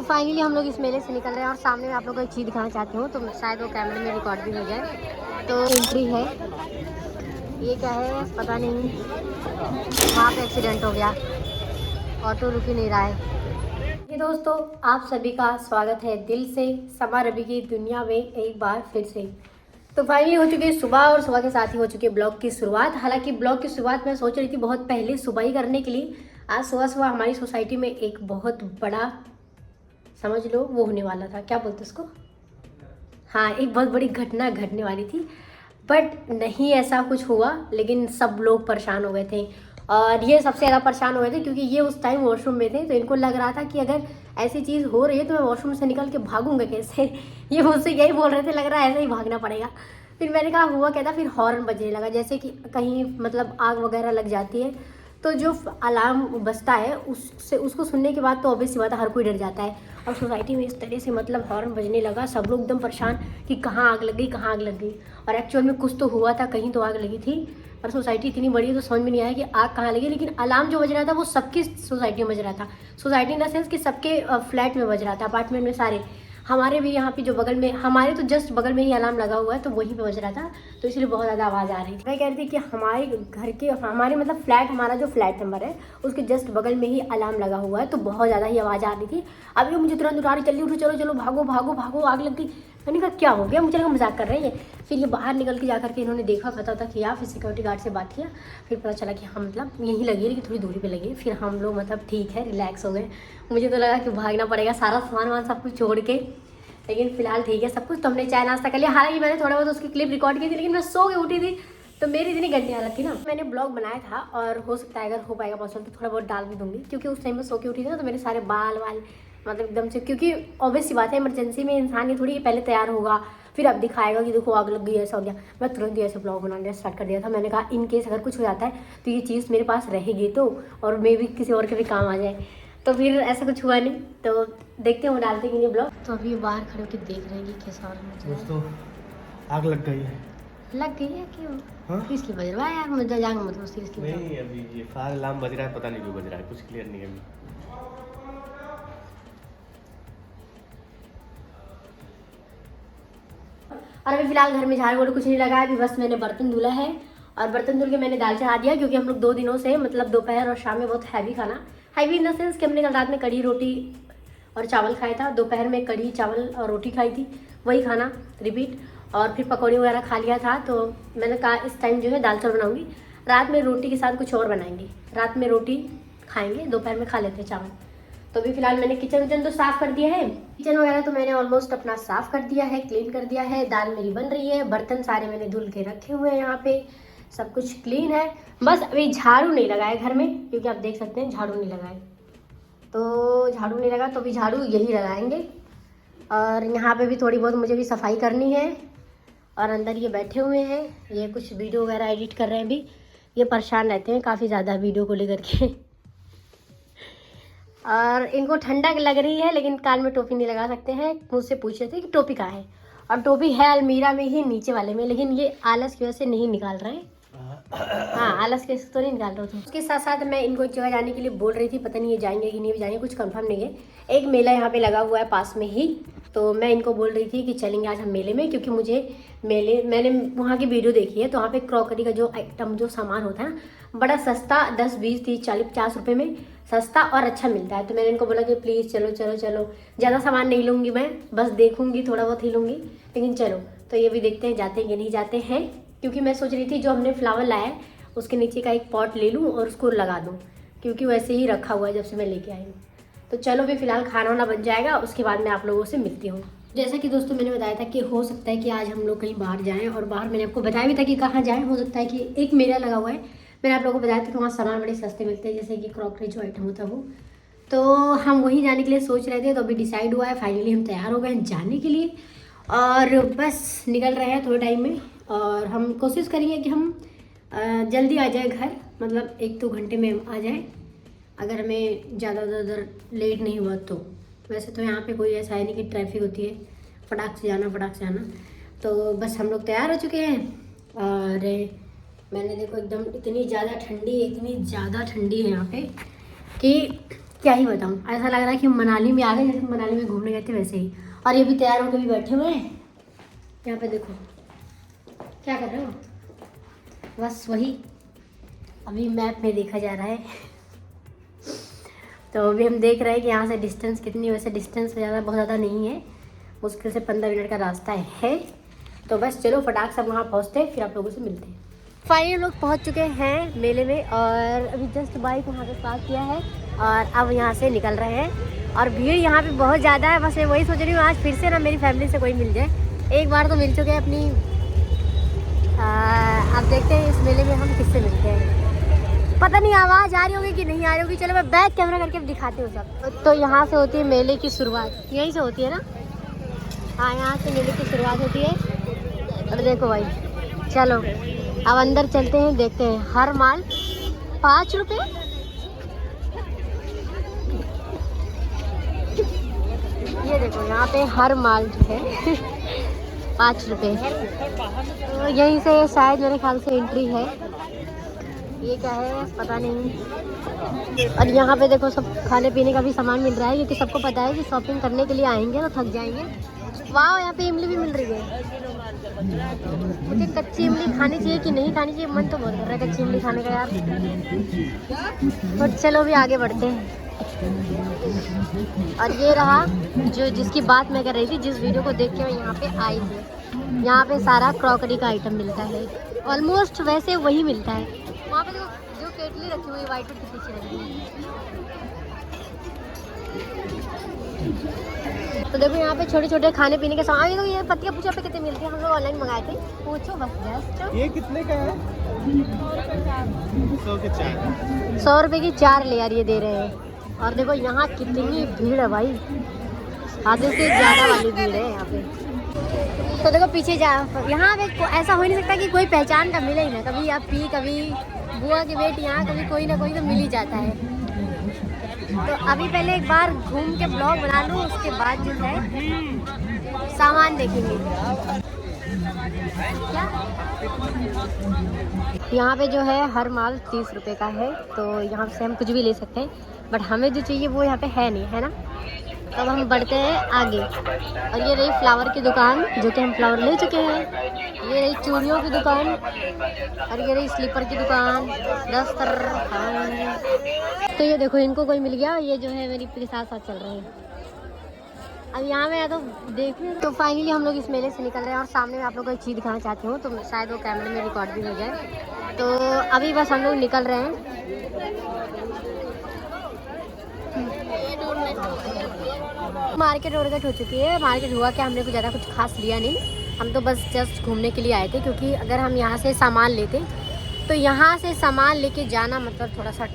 तो फाइनली हम लोग इस मेले से निकल रहे हैं और सामने मैं आप लोगों को एक चीज़ दिखाना चाहती हूँ, तो शायद वो कैमरे में रिकॉर्ड भी हो जाए। तो एंट्री है, ये क्या है पता नहीं, वहाँ पे एक्सीडेंट हो गया, ऑटो रुक ही नहीं रहा है। ये दोस्तों आप सभी का स्वागत है दिल से समा रवि की दुनिया में एक बार फिर से। तो फाइनली हो चुकी है सुबह और सुबह के साथ ही हो चुकी है ब्लॉग की शुरुआत। हालांकि ब्लॉग की शुरुआत मैं सोच रही थी बहुत पहले सुबह ही करने के लिए। आज सुबह सुबह हमारी सोसाइटी में एक बहुत बड़ा, समझ लो वो होने वाला था, क्या बोलते उसको, हाँ एक बहुत बड़ी घटना घटने वाली थी, बट नहीं ऐसा कुछ हुआ। लेकिन सब लोग परेशान हो गए थे और ये सबसे ज़्यादा परेशान हो गए थे क्योंकि ये उस टाइम वॉशरूम में थे। तो इनको लग रहा था कि अगर ऐसी चीज़ हो रही है तो मैं वॉशरूम से निकल के भागूंगा कैसे। ये मुझसे यही बोल रहे थे, लग रहा है ऐसे ही भागना पड़ेगा। फिर मैंने कहा हुआ क्या था, फिर हॉर्न बजने लगा, जैसे कि कहीं मतलब आग वगैरह लग जाती है तो जो अलार्म बजता है उससे, उसको सुनने के बाद तो ऑब्वियस सी बात है हर कोई डर जाता है। और सोसाइटी में इस तरह से मतलब हॉर्न बजने लगा, सब लोग एकदम परेशान कि कहाँ आग लग गई, कहाँ आग लग गई। और एक्चुअल में कुछ तो हुआ था, कहीं तो आग लगी थी। और सोसाइटी इतनी बड़ी है तो समझ में नहीं आया कि आग कहाँ लगी। लेकिन अलार्म जो बज रहा था वो सबकी सोसाइटी में बज रहा था। सोसाइटी इन द सेंस कि सबके फ्लैट में बज रहा था, अपार्टमेंट में सारे। हमारे भी यहाँ पे जो बगल में, हमारे तो जस्ट बगल में ही अलार्म लगा हुआ है तो वहीं पे बज रहा था, तो इसलिए बहुत ज़्यादा आवाज़ आ रही थी। मैं कह रही थी कि हमारे घर के, हमारे मतलब फ्लैट, हमारा जो फ्लैट नंबर है उसके जस्ट बगल में ही अलार्म लगा हुआ है, तो बहुत ज़्यादा ही आवाज़ आ रही थी। अभी मुझे तुरंत उठा रही, जल्दी उठो, चलो चलो भागो भागो भागो, आग लग गई। मैंने कहा क्या हो गया, मुझे लगा मजाक कर रहे हैं ये। फिर ये बाहर निकल के जाकर के इन्होंने देखा, पता था किया, फिर सिक्योरिटी गार्ड से बात किया, फिर पता चला कि हाँ मतलब यहीं लगी है लेकिन थोड़ी दूरी पे लगी है। फिर हम लोग मतलब ठीक है, रिलैक्स हो गए। मुझे तो लगा कि भागना पड़ेगा, सारा सामान वामान सब कुछ छोड़ के, लेकिन फिलहाल ठीक है सब कुछ। तो हमने चाय नाश्ता कर लिया। हालांकि मैंने थोड़ा बहुत उसकी क्लिप रिकॉर्ड की थी लेकिन मैं सो के उठी थी तो मेरी इतनी गंदी हालत थी ना। मैंने ब्लॉग बनाया था और हो सकता है अगर हो पाएगा पॉसिबल तो थोड़ा बहुत डाल भी दूंगी, क्योंकि उस टाइम में सो के उठी थी ना तो मेरे सारे बाल वाल मतलब एकदम से, क्योंकि ऑब्वियस सी बात है इमरजेंसी में इंसान ये थोड़ी पहले तैयार होगा फिर अब दिखाएगा कि देखो आग लग गई, ऐसा हो गया। मैं तुरंत ही ऐसे ब्लॉग बनाना स्टार्ट कर दिया था। मैंने कहा इन केस अगर कुछ हो जाता है तो ये चीज़ मेरे पास रहेगी तो, और मे भी किसी और के भी काम आ जाए। तो फिर ऐसा कुछ हुआ नहीं, तो देखते हैं वो डालते कि नहीं ब्लॉग। तो अभी बाहर खड़े होकर देख रहे हैं कि कैसा हो रहा है। दोस्तों आग लग गई है। लग गई है क्यों? हाँ? किसकी बज रहा है यार, मुझे जाएंगे मतलब उसकी किसकी नहीं अभी ये फायर अलार्म बज रहा है, पता नहीं क्यों बज रहा है, कुछ क्लियर नहीं है अभी। और अभी फिलहाल घर में झाड़ू वाड़ू कुछ नहीं लगा है, अभी बस मैंने बर्तन धुला है और बर्तन धुल के मैंने दाल चढ़ा दिया, क्योंकि हम लोग 2 दिनों से मतलब दोपहर और शाम में बहुत हैवी खाना, हैवी इन द सेंस कि हमने कल रात में कढ़ी रोटी और चावल खाया था, दोपहर में कढ़ी चावल और रोटी खाई थी, वही खाना रिपीट, और फिर पकौड़ी वगैरह खा लिया था। तो मैंने कहा इस टाइम जो है दाल चावल बनाऊंगी, रात में रोटी के साथ कुछ और बनाएंगे, रात में रोटी खाएंगे, दोपहर में खा लेते हैं चावल। तो अभी फिलहाल मैंने किचन विचन तो साफ कर दिया है, किचन वगैरह तो मैंने ऑलमोस्ट अपना साफ कर दिया है, क्लीन कर दिया है। दाल मेरी बन रही है, बर्तन सारे मैंने धुल के रखे हुए हैं, यहाँ पे सब कुछ क्लीन है। बस अभी झाड़ू नहीं लगाए घर में, क्योंकि आप देख सकते हैं झाड़ू नहीं लगाए, तो झाड़ू नहीं लगा तो अभी झाड़ू यही लगाएंगे। और यहाँ पे भी थोड़ी बहुत मुझे भी सफाई करनी है। और अंदर ये बैठे हुए हैं, ये कुछ वीडियो वगैरह एडिट कर रहे हैं अभी, ये परेशान रहते हैं काफ़ी ज़्यादा वीडियो को लेकर के। और इनको ठंडक लग रही है लेकिन कान में टोपी नहीं लगा सकते हैं, मुझसे पूछ रहे थे कि टोपी कहाँ है, और टोपी है अलमीरा में ही नीचे वाले में, लेकिन ये आलस की वजह से नहीं निकाल रहे हैं। हाँ आलस के तो नहीं निकाल रहे थे। उसके साथ साथ मैं इनको एक जगह जाने के लिए बोल रही थी, पता नहीं ये जाएंगे कि नहीं जाएंगे, कुछ कंफर्म नहीं है। एक मेला यहाँ पे लगा हुआ है पास में ही, तो मैं इनको बोल रही थी कि चलेंगे आज हम मेले में, क्योंकि मुझे मेले, मैंने वहाँ की वीडियो देखी है तो वहाँ पे क्रॉकरी का जो आइटम जो सामान होता है ना बड़ा सस्ता, 10 20 30 40 50 रुपये में सस्ता और अच्छा मिलता है। तो मैंने इनको बोला कि प्लीज़ चलो चलो चलो, ज़्यादा सामान नहीं लूँगी मैं, बस देखूँगी थोड़ा बहुत ही लूँगी, लेकिन चलो। तो ये भी देखते हैं जाते हैं कि नहीं जाते हैं, क्योंकि मैं सोच रही थी जो हमने फ्लावर लाया है उसके नीचे का एक पॉट ले लूँ और उसको लगा दूँ, क्योंकि वैसे ही रखा हुआ है जब से मैं लेके आई हूँ। तो चलो भी फिलहाल खाना वाना बन जाएगा, उसके बाद मैं आप लोगों से मिलती हूँ। जैसा कि दोस्तों मैंने बताया था कि हो सकता है कि आज हम लोग कहीं बाहर जाएं, और बाहर मैंने आपको बताया भी था कि कहाँ जाएं। हो सकता है कि एक मेला लगा हुआ है, मैंने आप लोगों को बताया था कि वहाँ सामान बड़े सस्ते मिलते हैं, जैसे कि क्रॉकरी जो आइटम होता है वो। तो हम वहीं जाने के लिए सोच रहे थे, तो अभी डिसाइड हुआ है, फाइनली हम तैयार हो गए हैं जाने के लिए और बस निकल रहे हैं थोड़े टाइम में। और हम कोशिश करेंगे कि हम जल्दी आ जाए घर, मतलब 1-2 घंटे में आ जाए, अगर हमें ज़्यादा लेट नहीं हुआ तो। वैसे तो यहाँ पे कोई ऐसा है नहीं कि ट्रैफिक होती है, फटाक से जाना। तो बस हम लोग तैयार हो चुके हैं। और मैंने देखो एकदम इतनी ज़्यादा ठंडी है यहाँ पे कि क्या ही बताऊँ, ऐसा लग रहा है कि मनाली में आ गए, जैसे मनाली में घूमने गए थे वैसे ही। और ये भी तैयार होकर भी बैठे हुए हैं यहाँ पे। देखो क्या कर रहे हो, बस वही अभी मैप में देखा जा रहा है। तो अभी हम देख रहे हैं कि यहाँ से डिस्टेंस कितनी है। वैसे डिस्टेंस बहुत ज़्यादा नहीं है, मुश्किल से 15 मिनट का रास्ता है। तो बस चलो फटाक से वहाँ पहुँचते हैं, फिर आप लोगों से मिलते हैं। फाइनली लोग पहुँच चुके हैं मेले में, और अभी जस्ट बाइक वहाँ पे पार्क किया है और अब यहाँ से निकल रहे हैं। और भीड़ यहाँ पे बहुत ज़्यादा है। बस मैं वही सोच रही हूँ आज फिर से ना मेरी फैमिली से कोई मिल जाए। एक बार तो मिल चुके हैं अपनी, अब देखते हैं इस मेले में हम किससे मिलते हैं। पता नहीं आवाज़ आ रही होगी कि नहीं आ रही होगी। चलो मैं बैक कैमरा करके दिखाती हूँ सब। तो यहाँ से होती है मेले की शुरुआत, यहीं से होती है ना। हाँ, यहाँ से मेले की शुरुआत होती है। और देखो भाई, चलो अब अंदर चलते हैं, देखते हैं। हर माल 5 रुपये। ये देखो यहाँ पे हर माल जो है 5 रुपये। तो यहीं से शायद मेरे ख्याल से एंट्री है। ये क्या है पता नहीं। और यहाँ पे देखो सब खाने पीने का भी सामान मिल रहा है, क्योंकि सबको पता है कि शॉपिंग करने के लिए आएंगे तो थक जाएंगे। वाह, यहाँ पे इमली भी मिल रही है। मुझे कच्ची इमली खानी चाहिए कि नहीं खानी चाहिए, मन तो बहुत कर रहा है कच्ची इमली खाने का यार। तो चलो भी आगे बढ़ते हैं। और ये रहा जो जिसकी बात मैं कर रही थी, जिस वीडियो को देख के मैं यहाँ पे आई थी। यहाँ पे सारा क्रॉकरी का आइटम मिलता है, ऑलमोस्ट वैसे वही मिलता है। वहाँ पे जो केटली रखी हुई है वाइट के पीछे रखी हुई है। तो देखो यहाँ पे छोटे छोटे खाने पीने के सामान। तो ये पत्तियाँ पूछो पे कितने मिलती है, हम लोग ऑनलाइन मंगाए थे। पूछो बस जस्ट। ये कितने का है? 100 के 4। 100 रुपये की 4 लेयर ये दे रहे हैं। और देखो यहाँ कितनी भीड़ है भाई, आधे से ज़्यादा वाली भीड़ है यहाँ पे। तो देखो पीछे जा, यहाँ पे ऐसा हो नहीं सकता कि कोई पहचान का मिले ही ना। कभी आप पी, कभी बुआ की बेटी, यहाँ कभी कोई ना कोई तो मिल ही जाता है। तो अभी पहले एक बार घूम के ब्लॉग बना लूँ, उसके बाद जो है सामान देखेंगे। क्या यहाँ पे जो है हर माल 30 रुपये का है। तो यहाँ से हम कुछ भी ले सकते हैं, बट हमें जो चाहिए वो यहाँ पे है नहीं, है ना। तब हम बढ़ते हैं आगे। और ये रही फ्लावर की दुकान, जो कि हम फ्लावर ले चुके हैं। ये रही चूड़ियों की दुकान, और ये रही स्लीपर की दुकान, दस्तर। तो ये देखो इनको कोई मिल गया, ये जो है मेरी के साथ साथ चल रहे हैं। अब यहाँ में तो देखिए। तो फाइनली हम लोग इस मेले से निकल रहे हैं, और सामने मैं आप लोगों को एक चीज़ दिखाना चाहती हूँ, तो शायद वो कैमरे में रिकॉर्ड भी हो जाए। तो अभी बस हम लोग निकल रहे हैं। मार्केट वार्केट हो चुकी है। मार्केट हुआ क्या, हमने कुछ ज़्यादा कुछ खास लिया नहीं। हम तो बस जस्ट घूमने के लिए आए थे, क्योंकि अगर हम यहाँ से सामान लेते तो यहाँ से सामान लेके जाना मतलब थोड़ा सा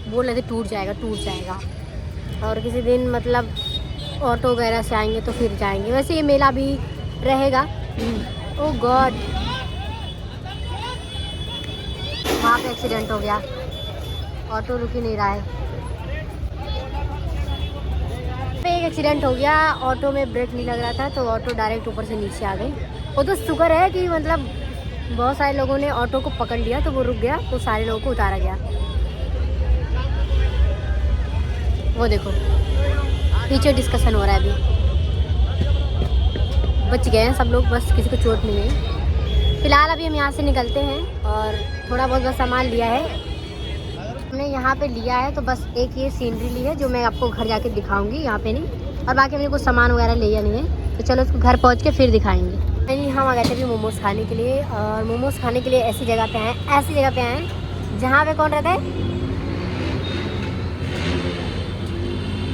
बोल रहे थे टूट जाएगा। और किसी दिन मतलब ऑटो वगैरह से आएंगे तो फिर जाएंगे। वैसे ये मेला भी रहेगा। ओह गॉड, वहाँ पे एक्सीडेंट हो गया, ऑटो रुक ही नहीं रहा है। एक एक्सीडेंट हो गया, ऑटो में ब्रेक नहीं लग रहा था, तो ऑटो डायरेक्ट ऊपर से नीचे आ गई। वो तो शुक्र है कि मतलब बहुत सारे लोगों ने ऑटो को पकड़ लिया, तो वो रुक गया, तो सारे लोगों को उतारा गया। वो देखो पीछे डिस्कशन हो रहा है अभी। बच गए हैं सब लोग, बस किसी को चोट नहीं है। फिलहाल अभी हम यहाँ से निकलते हैं, और थोड़ा बहुत बस सामान लिया है हमने यहाँ पे लिया है। तो बस एक ये सीनरी ली है, जो मैं आपको घर जाके दिखाऊंगी, यहाँ पे नहीं। और बाकी हमने कुछ सामान वगैरह लिया नहीं है, तो चलो उसको घर पहुँच के फिर दिखाएंगे। नहीं, हम आ गए थे अभी मोमोज़ खाने के लिए। और मोमोज़ खाने के लिए ऐसी जगह पे आए जहाँ पे कौन रहता है,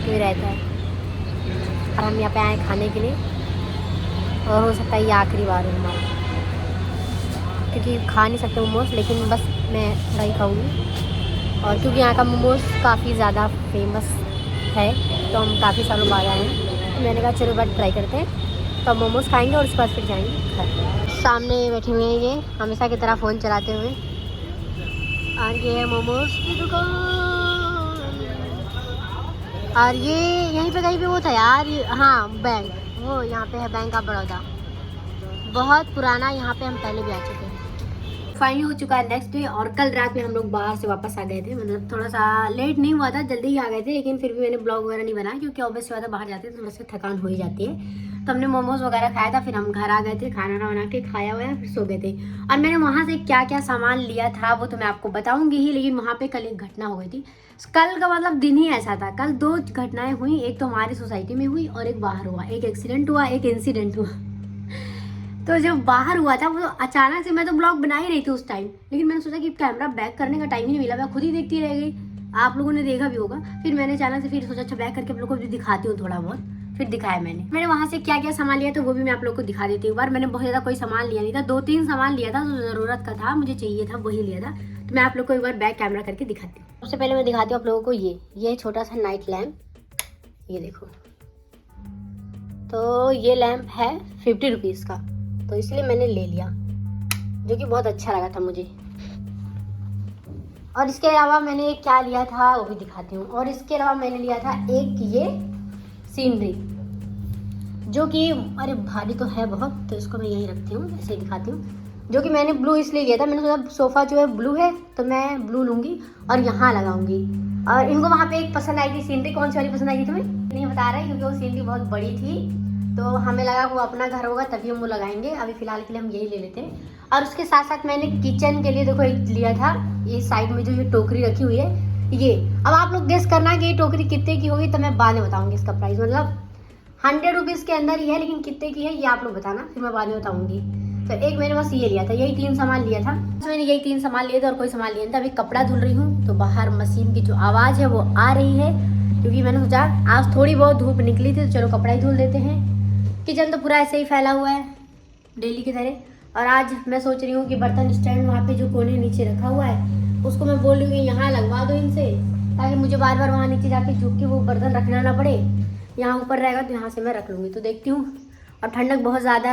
कोई रहता है। और हम यहाँ पे आए खाने के लिए, और हो सकता है ये आखिरी बार हो हमारा, क्योंकि खा नहीं सकते मोमोज़, लेकिन बस मैं थोड़ा ही खाऊँगी। और क्योंकि यहाँ का मोमोज़ काफ़ी ज़्यादा फेमस है, तो हम काफ़ी सालों बाद आए हैं, तो मैंने कहा चलो बात ट्राई करते हैं। तो मोमोज़ खाएंगे और उसके बाद फिर जाएंगे घर। सामने बैठे हुए हैं ये हमेशा की तरह फ़ोन चलाते हुए, और ये है मोमोज़ की दुकान। और ये यहीं पे कहीं पे वो था यार, हाँ बैंक, वो यहाँ पे है बैंक ऑफ बड़ौदा, बहुत पुराना। यहाँ पे हम पहले भी आ चुके हैं। फाइनली हो चुका है नेक्स्ट डे और कल रात में हम लोग बाहर से वापस आ गए थे। मतलब थोड़ा सा लेट नहीं हुआ था, जल्दी ही आ गए थे, लेकिन फिर भी मैंने ब्लॉग वगैरह नहीं बनाया क्योंकि ऑब्वियस बात है बाहर जाते हैं तो थोड़ा सा थकान हो ही जाती है। तो हमने मोमोज वगैरह खाया था, फिर हम घर आ गए थे, खाना बना के खाया हुआ है, फिर सो गए थे। और मैंने वहाँ से क्या क्या सामान लिया था वो तो मैं आपको बताऊंगी ही, लेकिन वहाँ पे कल एक घटना हो गई थी। कल का मतलब दिन ही ऐसा था, कल 2 घटनाएं हुई, एक तो हमारी सोसाइटी में हुई और एक बाहर हुआ। एक एक्सीडेंट हुआ, एक इंसिडेंट हुआ। तो जब बाहर हुआ था वो तो अचानक से, मैं तो ब्लॉग बना ही रही थी उस टाइम, लेकिन मैंने सोचा कि कैमरा बैक करने का टाइम ही नहीं मिला, मैं खुद ही देखती रह गई। आप लोगों ने देखा भी होगा। फिर मैंने अचानक से फिर सोचा अच्छा बैक करके आप लोगों को भी दिखाती हूँ थोड़ा बहुत। फिर दिखाया मैंने वहाँ से क्या क्या सामान लिया तो वो भी मैं आप लोग को दिखा देती हूँ। एक बार मैंने बहुत ज़्यादा कोई सामान लिया नहीं था, 2-3 सामान लिया था जो ज़रूरत का था, मुझे चाहिए था, वही लिया था। तो मैं आप लोग को एक बार बैक कैमरा करके दिखाती हूँ। सबसे पहले मैं दिखाती हूँ आप लोगों को ये छोटा सा नाइट लैम्प, ये देखो। तो ये लैम्प है 50 रुपीज़ का, तो इसलिए मैंने ले लिया, जो कि बहुत अच्छा लगा था मुझे। और इसके अलावा मैंने क्या लिया था वो भी दिखाती हूँ। और इसके अलावा मैंने लिया था एक ये सीनरी, जो कि अरे भारी तो है बहुत, तो इसको मैं यहीं रखती हूँ, ऐसे दिखाती हूँ। जो कि मैंने ब्लू इसलिए लिया था, मैंने सोचा सोफ़ा जो है ब्लू है तो मैं ब्लू लूँगी और यहाँ लगाऊंगी। और इनको वहाँ पे एक पसंद आई थी सीनरी। कौन सी वाली पसंद आई थी तुम्हें नहीं बता रहा है क्योंकि वो सीनरी बहुत बड़ी थी, तो हमें लगा वो अपना घर होगा तभी हम वो लगाएंगे। अभी फ़िलहाल के लिए हम यही ले लेते हैं। और उसके साथ साथ मैंने किचन के लिए देखो एक लिया था, ये साइड में जो ये टोकरी रखी हुई है ये। अब आप लोग गेस करना कि ये टोकरी कितने की होगी, तो मैं बाद में बताऊँगी इसका प्राइस। मतलब 100 रुपीज़ के अंदर ही है, लेकिन कितने की है ये आप लोग बताना, फिर मैं बाद में बताऊँगी। तो एक मैंने बस ये लिया था, यही 3 सामान लिया था। मैंने यही 3 सामान लिए थे और कोई सामान लिया नहीं था। अभी कपड़ा धुल रही हूँ तो बाहर मशीन की जो आवाज़ है वो आ रही है, क्योंकि मैंने सोचा आज थोड़ी बहुत धूप निकली थी तो चलो कपड़ा ही धुल देते हैं। किचन तो पूरा ऐसे ही फैला हुआ है डेली की तरह। और आज मैं सोच रही हूँ कि बर्तन स्टैंड वहाँ पे जो कोने नीचे रखा हुआ है उसको मैं बोल रही हूँ कि यहाँ लगवा दो इनसे, ताकि मुझे बार बार वहाँ नीचे जाके झुक के वो बर्तन रखना ना पड़े। यहाँ ऊपर रहेगा तो यहाँ से मैं रख लूँगी। तो देखती हूँ। और ठंडक बहुत ज़्यादा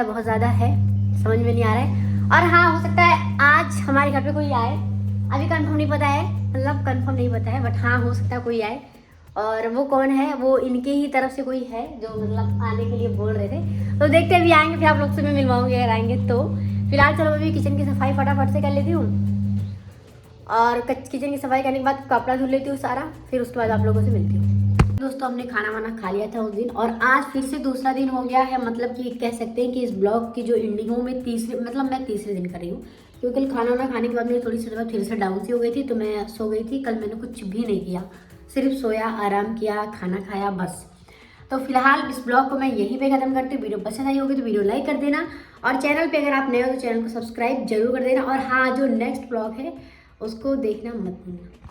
है, समझ में नहीं आ रहा है। और हाँ, हो सकता है आज हमारे घर पे कोई आए, अभी कंफर्म नहीं पता है, मतलब कंफर्म नहीं पता है, बट हाँ हो सकता है कोई आए। और वो कौन है, वो इनके ही तरफ से कोई है जो मतलब आने के लिए बोल रहे थे। तो देखते हैं अभी आएंगे, फिर आप लोग से मैं मिलवाऊंगी अगर आएंगे तो। फिलहाल चलो अभी किचन की सफाई फटाफट से कर लेती हूँ, और किचन की सफाई करने के बाद कपड़ा धुल लेती हूँ सारा, फिर उसके बाद आप लोगों से मिलती हूँ। दोस्तों हमने खाना वाना खा लिया था उस दिन, और आज फिर से दूसरा दिन हो गया है। मतलब कि कह सकते हैं कि इस ब्लॉग की जो एंडिंग हो मैं मैं तीसरे दिन कर रही हूँ, क्योंकि कल खाना वाना खाने के बाद मेरी थोड़ी सी तबीयत फिर से डाउन सी हो गई थी, तो मैं सो गई थी। कल मैंने कुछ भी नहीं किया, सिर्फ सोया, आराम किया, खाना खाया, बस। तो फिलहाल इस ब्लॉग को मैं यहीं पे खत्म करती हूँ। वीडियो पसंद आई होगी तो वीडियो लाइक कर देना, और चैनल पे अगर आप नए हो तो चैनल को सब्सक्राइब जरूर कर देना। और हाँ, जो नेक्स्ट ब्लॉग है उसको देखना मत भूलना।